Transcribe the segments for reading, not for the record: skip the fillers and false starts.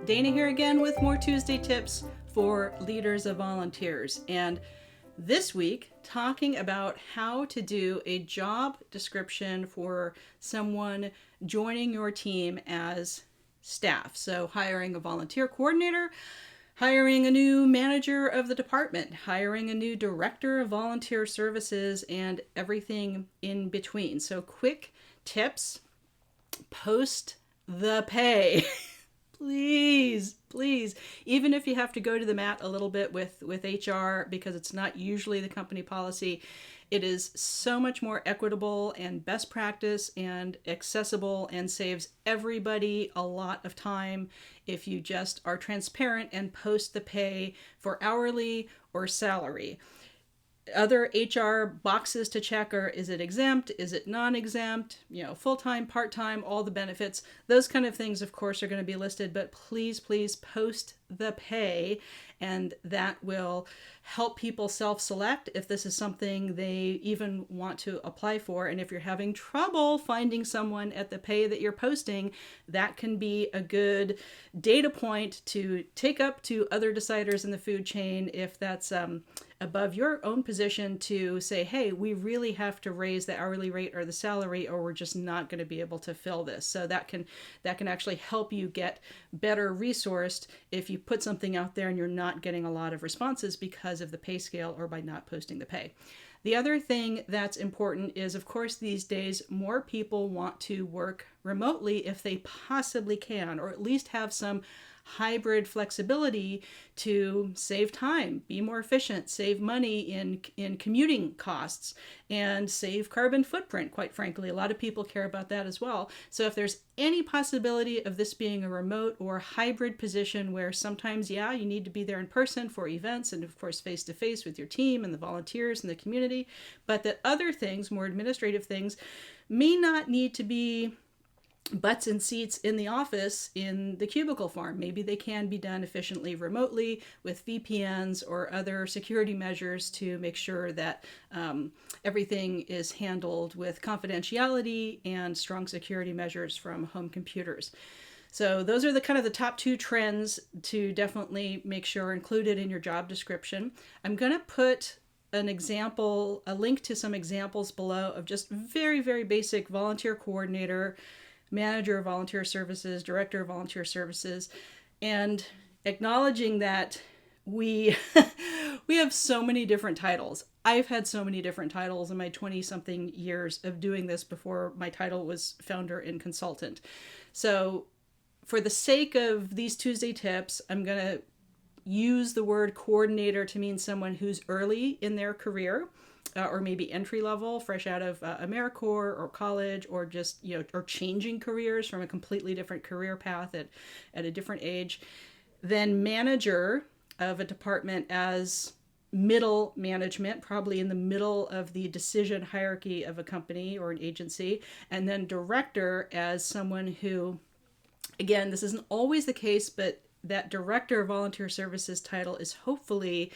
Dana here again with more Tuesday tips for leaders of volunteers. And this week, talking about how to do a job description for someone joining your team as staff. So hiring a volunteer coordinator, hiring a new manager of the department, hiring a new director of volunteer services, and everything in between. So quick tips: post the pay. Please, even if you have to go to the mat a little bit with HR because it's not usually the company policy, it is so much more equitable and best practice and accessible and saves everybody a lot of time if you just are transparent and post the pay for hourly or salary. Other HR boxes to check are, is it exempt? Is it non-exempt? Full-time, part-time, all the benefits. Those kind of things, of course, are going to be listed, but please post the pay, and that will help people self-select if this is something they even want to apply for. And if you're having trouble finding someone at the pay that you're posting, that can be a good data point to take up to other deciders in the food chain if that's above your own position, to say, hey, we really have to raise the hourly rate or the salary, or we're just not going to be able to fill this. So that can actually help you get better resourced if you put something out there and you're not getting a lot of responses because of the pay scale or by not posting the pay. The other thing that's important is, of course, these days, more people want to work remotely if they possibly can, or at least have some hybrid flexibility to save time, be more efficient, save money in commuting costs, and save carbon footprint, quite frankly. A lot of people care about that as well. So if there's any possibility of this being a remote or hybrid position where sometimes, you need to be there in person for events and, of course, face-to-face with your team and the volunteers and the community, but that other things, more administrative things, may not need to be butts and seats in the office in the cubicle farm. Maybe they can be done efficiently remotely with VPNs or other security measures to make sure that everything is handled with confidentiality and strong security measures from home computers. So those are the top two trends to definitely make sure are included in your job description. I'm going to put an example, a link to some examples below of just very, very basic volunteer coordinator, manager of volunteer services, director of volunteer services, and acknowledging that we have so many different titles. I've had so many different titles in my 20-something years of doing this before my title was founder and consultant. So for the sake of these Tuesday tips, I'm going to use the word coordinator to mean someone who's early in their career, or maybe entry level, fresh out of AmeriCorps or college, or just, or changing careers from a completely different career path at a different age. Then manager of a department as middle management, probably in the middle of the decision hierarchy of a company or an agency. And then director as someone who, again, this isn't always the case, but that director of volunteer services title is hopefully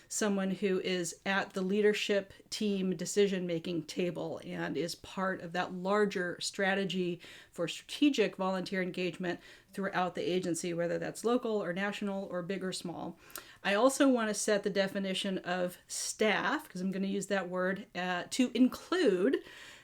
someone who is at the leadership team decision-making table and is part of that larger strategy for strategic volunteer engagement throughout the agency, whether that's local or national or big or small. I also want to set the definition of staff, because I'm going to use that word, to include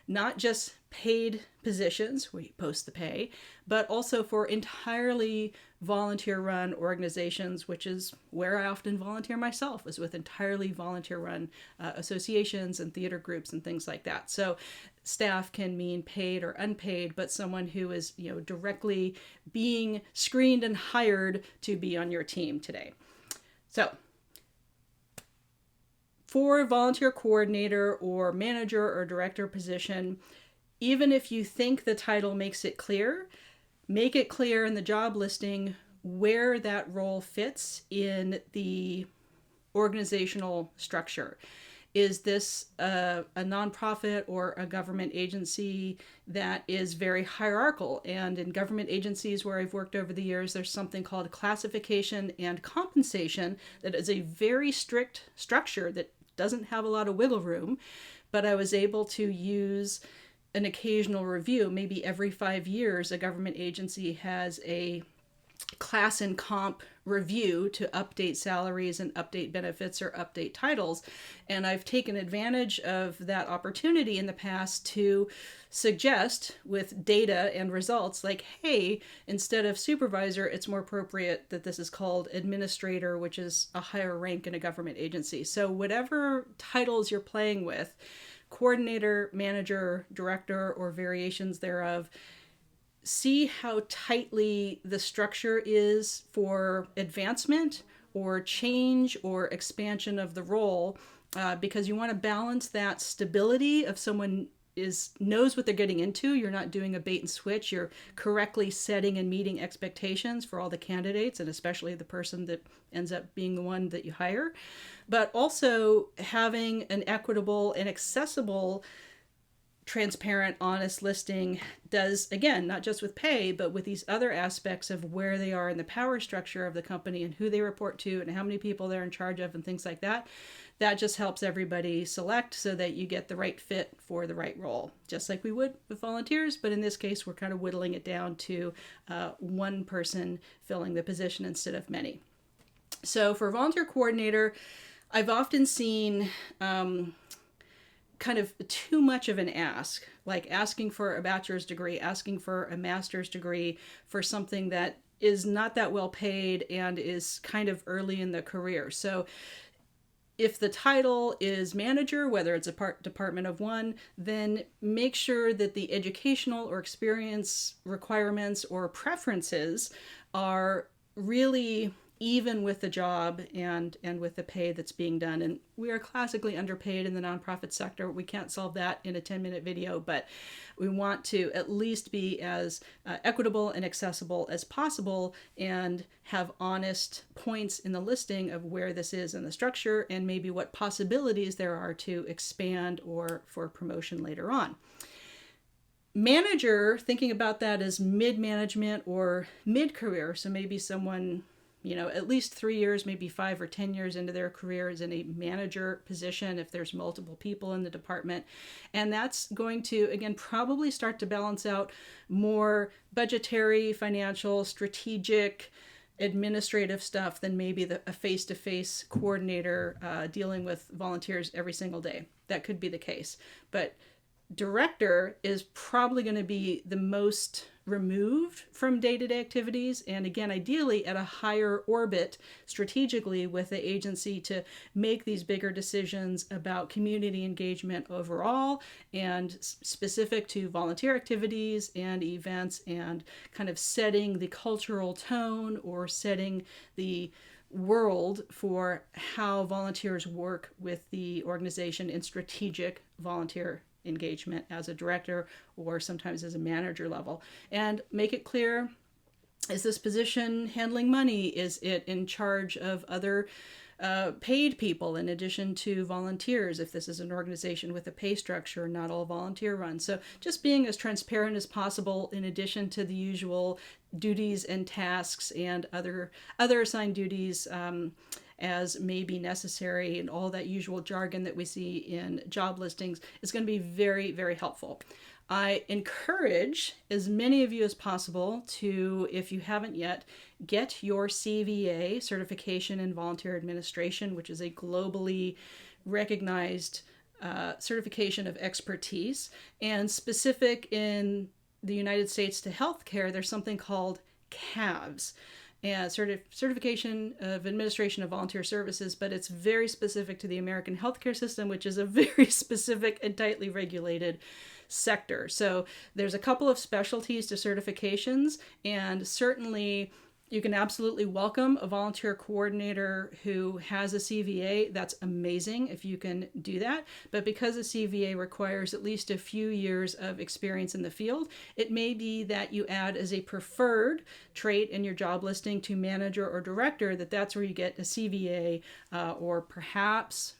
not just paid positions where you post the pay, but also for entirely volunteer-run organizations, which is where I often volunteer myself, is with entirely volunteer-run associations and theater groups and things like that. So staff can mean paid or unpaid, but someone who is, directly being screened and hired to be on your team today. So for volunteer coordinator or manager or director position, even if you think the title makes it clear, make it clear in the job listing where that role fits in the organizational structure. Is this a nonprofit or a government agency that is very hierarchical? And in government agencies where I've worked over the years, there's something called classification and compensation that is a very strict structure that doesn't have a lot of wiggle room, but I was able to use an occasional review. Maybe every 5 years, a government agency has a class and comp review to update salaries and update benefits or update titles. And I've taken advantage of that opportunity in the past to suggest with data and results like, hey, instead of supervisor, it's more appropriate that this is called administrator, which is a higher rank in a government agency. So whatever titles you're playing with, coordinator, manager, director, or variations thereof, see how tightly the structure is for advancement or change or expansion of the role, because you want to balance that stability of someone knows what they're getting into. You're not doing a bait and switch. You're correctly setting and meeting expectations for all the candidates, and especially the person that ends up being the one that you hire. But also having an equitable and accessible, transparent, honest listing does, again, not just with pay, but with these other aspects of where they are in the power structure of the company and who they report to and how many people they're in charge of and things like that. That just helps everybody select so that you get the right fit for the right role, just like we would with volunteers. But in this case, we're kind of whittling it down to one person filling the position instead of many. So for volunteer coordinator, I've often seen kind of too much of an ask, like asking for a bachelor's degree, asking for a master's degree for something that is not that well paid and is kind of early in the career. So if the title is manager, whether it's a department of one, then make sure that the educational or experience requirements or preferences are really even with the job and with the pay that's being done. And we are classically underpaid in the nonprofit sector. We can't solve that in a 10-minute video, but we want to at least be as equitable and accessible as possible and have honest points in the listing of where this is in the structure and maybe what possibilities there are to expand or for promotion later on. Manager, thinking about that as mid-management or mid-career, so maybe someone, at least 3 years, maybe 5 or 10 years into their career is in a manager position if there's multiple people in the department. And that's going to, again, probably start to balance out more budgetary, financial, strategic, administrative stuff than maybe a face-to-face coordinator dealing with volunteers every single day. That could be the case. But director is probably going to be the most removed from day-to-day activities, and again, ideally at a higher orbit strategically with the agency to make these bigger decisions about community engagement overall and specific to volunteer activities and events and kind of setting the cultural tone or setting the world for how volunteers work with the organization in strategic volunteer engagement as a director or sometimes as a manager level. And make it clear, is this position handling money? Is it in charge of other paid people in addition to volunteers if this is an organization with a pay structure, not all volunteer run? So just being as transparent as possible in addition to the usual duties and tasks and other assigned duties as may be necessary, and all that usual jargon that we see in job listings is going to be very, very helpful. I encourage as many of you as possible to, if you haven't yet, get your CVA, Certification in Volunteer Administration, which is a globally recognized certification of expertise. And specific in the United States to healthcare, there's something called CAVS. And certification of administration of volunteer services, but it's very specific to the American healthcare system, which is a very specific and tightly regulated sector. So there's a couple of specialties to certifications, and certainly you can absolutely welcome a volunteer coordinator who has a CVA. That's amazing if you can do that. But because a CVA requires at least a few years of experience in the field, it may be that you add as a preferred trait in your job listing to manager or director, that's where you get a CVA or perhaps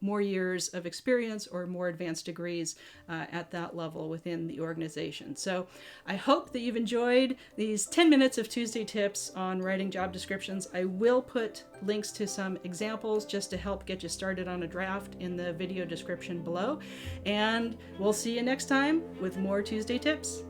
more years of experience or more advanced degrees at that level within the organization. So I hope that you've enjoyed these 10 minutes of Tuesday tips on writing job descriptions. I will put links to some examples just to help get you started on a draft in the video description below. And we'll see you next time with more Tuesday tips.